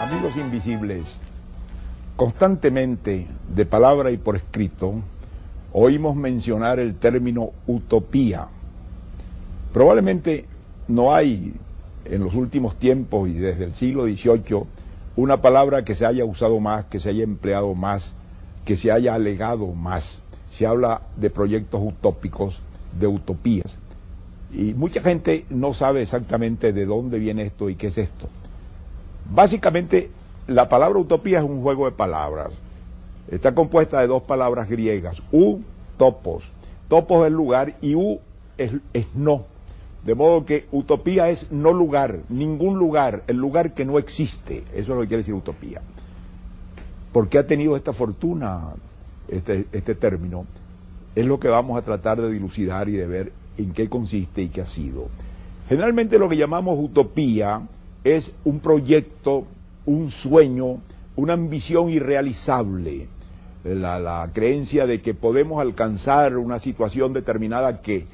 Amigos invisibles, constantemente, de palabra y por escrito, oímos mencionar el término utopía. Probablemente no hay en los últimos tiempos y desde el siglo XVIII una palabra que se haya usado más, que se haya empleado más, que se haya alegado más. Se habla de proyectos utópicos, de utopías. Y mucha gente no sabe exactamente de dónde viene esto y qué es esto. Básicamente, la palabra utopía es un juego de palabras. Está compuesta de dos palabras griegas, topos. Topos es lugar y es no. De modo que utopía es no lugar, ningún lugar, el lugar que no existe. Eso es lo que quiere decir utopía. ¿Por qué ha tenido esta fortuna este término? Es lo que vamos a tratar de dilucidar y de ver en qué consiste y qué ha sido. Generalmente lo que llamamos utopía es un proyecto, un sueño, una ambición irrealizable. La creencia de que podemos alcanzar una situación determinada que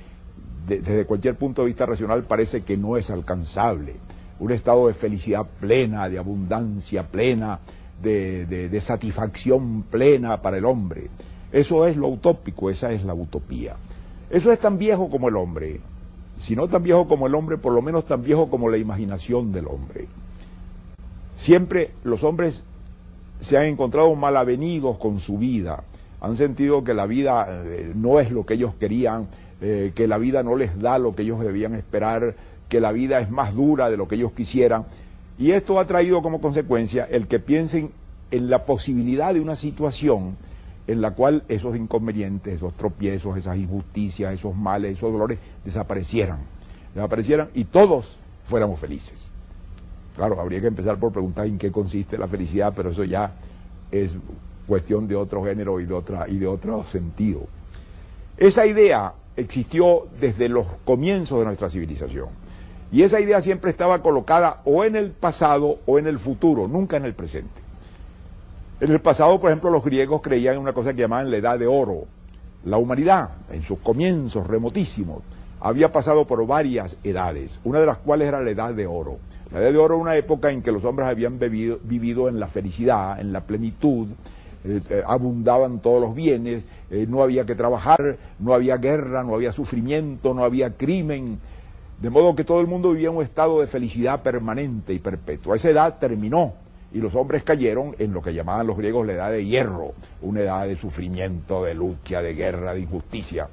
desde cualquier punto de vista racional parece que no es alcanzable. Un estado de felicidad plena, de abundancia plena, de satisfacción plena para el hombre. Eso es lo utópico, esa es la utopía. Eso es tan viejo como el hombre. Si no tan viejo como el hombre, por lo menos tan viejo como la imaginación del hombre. Siempre los hombres se han encontrado mal avenidos con su vida. Han sentido que la vida no es lo que ellos querían, que la vida no les da lo que ellos debían esperar, que la vida es más dura de lo que ellos quisieran. Y esto ha traído como consecuencia el que piensen en la posibilidad de una situación en la cual esos inconvenientes, esos tropiezos, esas injusticias, esos males, esos dolores desaparecieran y todos fuéramos felices. Claro, habría que empezar por preguntar en qué consiste la felicidad, pero eso ya es cuestión de otro género y de otro sentido. Esa idea existió desde los comienzos de nuestra civilización. Y esa idea siempre estaba colocada o en el pasado o en el futuro, nunca en el presente. En el pasado, por ejemplo, los griegos creían en una cosa que llamaban la edad de oro. La humanidad, en sus comienzos remotísimos, había pasado por varias edades, una de las cuales era la edad de oro. La edad de oro era una época en que los hombres habían vivido en la felicidad, en la plenitud, abundaban todos los bienes, no había que trabajar, no había guerra, no había sufrimiento, no había crimen, de modo que todo el mundo vivía en un estado de felicidad permanente y perpetua. Esa edad terminó y los hombres cayeron en lo que llamaban los griegos la edad de hierro, una edad de sufrimiento, de lucha, de guerra, de injusticia.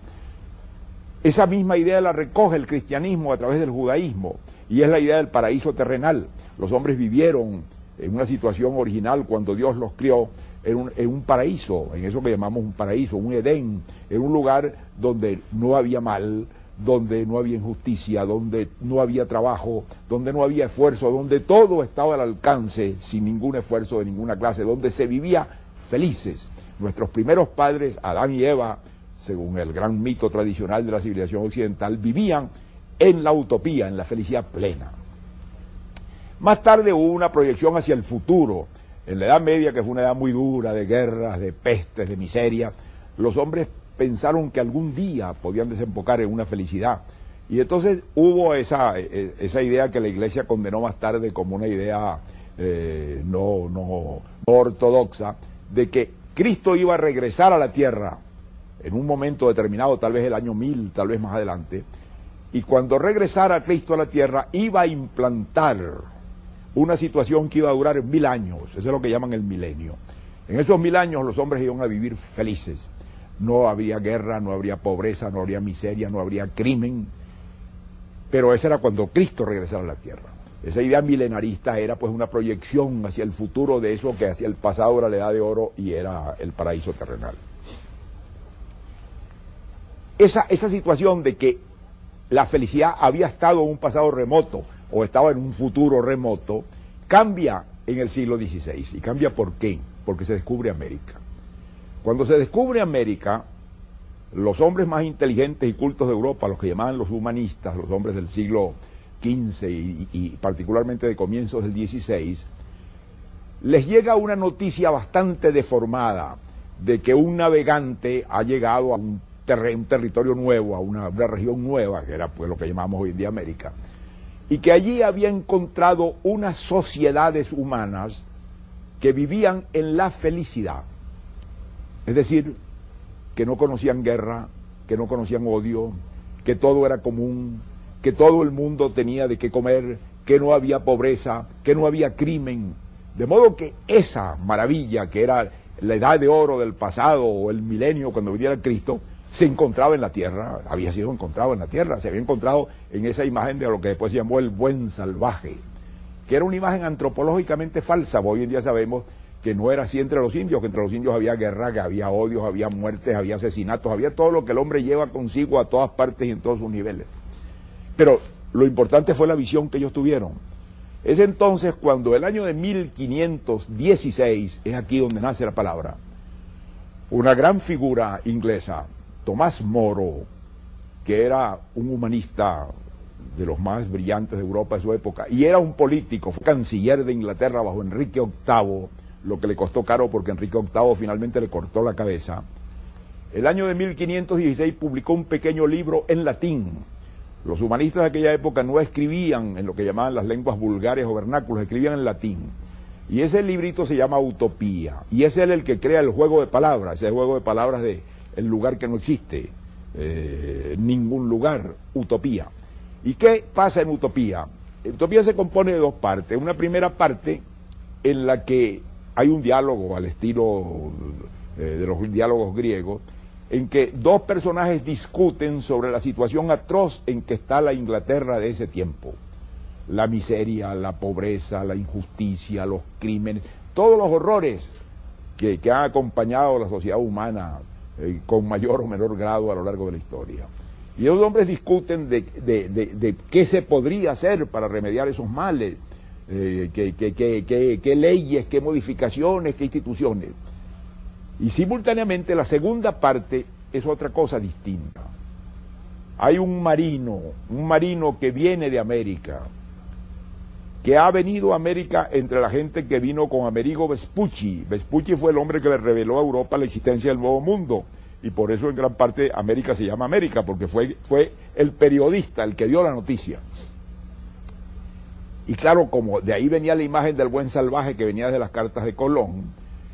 Esa misma idea la recoge el cristianismo a través del judaísmo y es la idea del paraíso terrenal. Los hombres vivieron en una situación original cuando Dios los crió en un paraíso, en eso que llamamos un paraíso, un Edén, en un lugar donde no había mal, donde no había injusticia, donde no había trabajo, donde no había esfuerzo, donde todo estaba al alcance sin ningún esfuerzo de ninguna clase, donde se vivía felices. Nuestros primeros padres, Adán y Eva, según el gran mito tradicional de la civilización occidental, vivían en la utopía, en la felicidad plena. Más tarde hubo una proyección hacia el futuro. En la Edad Media, que fue una edad muy dura, de guerras, de pestes, de miseria, los hombres pensaron que algún día podían desembocar en una felicidad. Y entonces hubo esa idea que la Iglesia condenó más tarde como una idea no ortodoxa, de que Cristo iba a regresar a la tierra en un momento determinado, tal vez el año 1000, tal vez más adelante, y cuando regresara Cristo a la tierra iba a implantar una situación que iba a durar 1000 años, eso es lo que llaman el milenio. En esos 1000 años los hombres iban a vivir felices. No habría guerra, no habría pobreza, no habría miseria, no habría crimen. Pero ese era cuando Cristo regresara a la tierra. Esa idea milenarista era pues una proyección hacia el futuro de eso que hacia el pasado era la edad de oro y era el paraíso terrenal. Esa situación de que la felicidad había estado en un pasado remoto o estaba en un futuro remoto, cambia en el siglo XVI. ¿Y cambia por qué? Porque se descubre América. Cuando se descubre América, los hombres más inteligentes y cultos de Europa, los que llamaban los humanistas, los hombres del siglo XV y particularmente de comienzos del XVI, les llega una noticia bastante deformada de que un navegante ha llegado a un territorio nuevo, a una región nueva, que era pues lo que llamamos hoy en día América, y que allí había encontrado unas sociedades humanas que vivían en la felicidad. Es decir, que no conocían guerra, que no conocían odio, que todo era común, que todo el mundo tenía de qué comer, que no había pobreza, que no había crimen. De modo que esa maravilla que era la edad de oro del pasado o el milenio cuando viniera Cristo, se encontraba en la tierra, había sido encontrado en la tierra, se había encontrado en esa imagen de lo que después se llamó el buen salvaje, que era una imagen antropológicamente falsa. Hoy en día sabemos que no era así entre los indios, que entre los indios había guerra, que había odios, había muertes, había asesinatos, había todo lo que el hombre lleva consigo a todas partes y en todos sus niveles. Pero lo importante fue la visión que ellos tuvieron. Es entonces cuando el año de 1516, es aquí donde nace la palabra, una gran figura inglesa, Tomás Moro, que era un humanista de los más brillantes de Europa de su época, y era un político, fue canciller de Inglaterra bajo Enrique VIII, lo que le costó caro porque Enrique VIII finalmente le cortó la cabeza. El año de 1516 publicó un pequeño libro en latín. Los humanistas de aquella época no escribían en lo que llamaban las lenguas vulgares o vernáculos, escribían en latín. Y ese librito se llama Utopía, y es él el que crea el juego de palabras, ese juego de palabras de el lugar que no existe, ningún lugar, utopía. ¿Y qué pasa en Utopía? Utopía se compone de dos partes. Una primera parte en la que hay un diálogo al estilo de los diálogos griegos, en que dos personajes discuten sobre la situación atroz en que está la Inglaterra de ese tiempo. La miseria, la pobreza, la injusticia, los crímenes, todos los horrores que han acompañado a la sociedad humana con mayor o menor grado a lo largo de la historia. Y los hombres discuten de qué se podría hacer para remediar esos males, qué leyes, qué modificaciones, qué instituciones. Y simultáneamente la segunda parte es otra cosa distinta. Hay un marino que viene de América, que ha venido a América entre la gente que vino con Amerigo Vespucci. Vespucci fue el hombre que le reveló a Europa la existencia del Nuevo Mundo, y por eso en gran parte América se llama América, porque fue el periodista el que dio la noticia. Y claro, como de ahí venía la imagen del buen salvaje que venía de las cartas de Colón,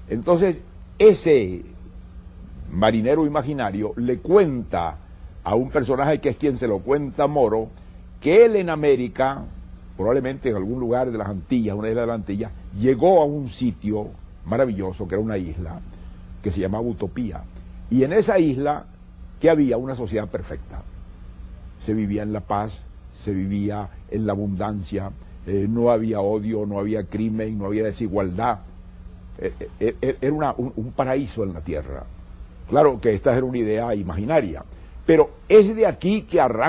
entonces ese marinero imaginario le cuenta a un personaje que es quien se lo cuenta Moro, que él en América, probablemente en algún lugar de las Antillas, una isla de las Antillas, llegó a un sitio maravilloso, que era una isla, que se llamaba Utopía. Y en esa isla, que había una sociedad perfecta. Se vivía en la paz, se vivía en la abundancia, no había odio, no había crimen, no había desigualdad. Era un paraíso en la tierra. Claro que esta era una idea imaginaria, pero es de aquí que arranca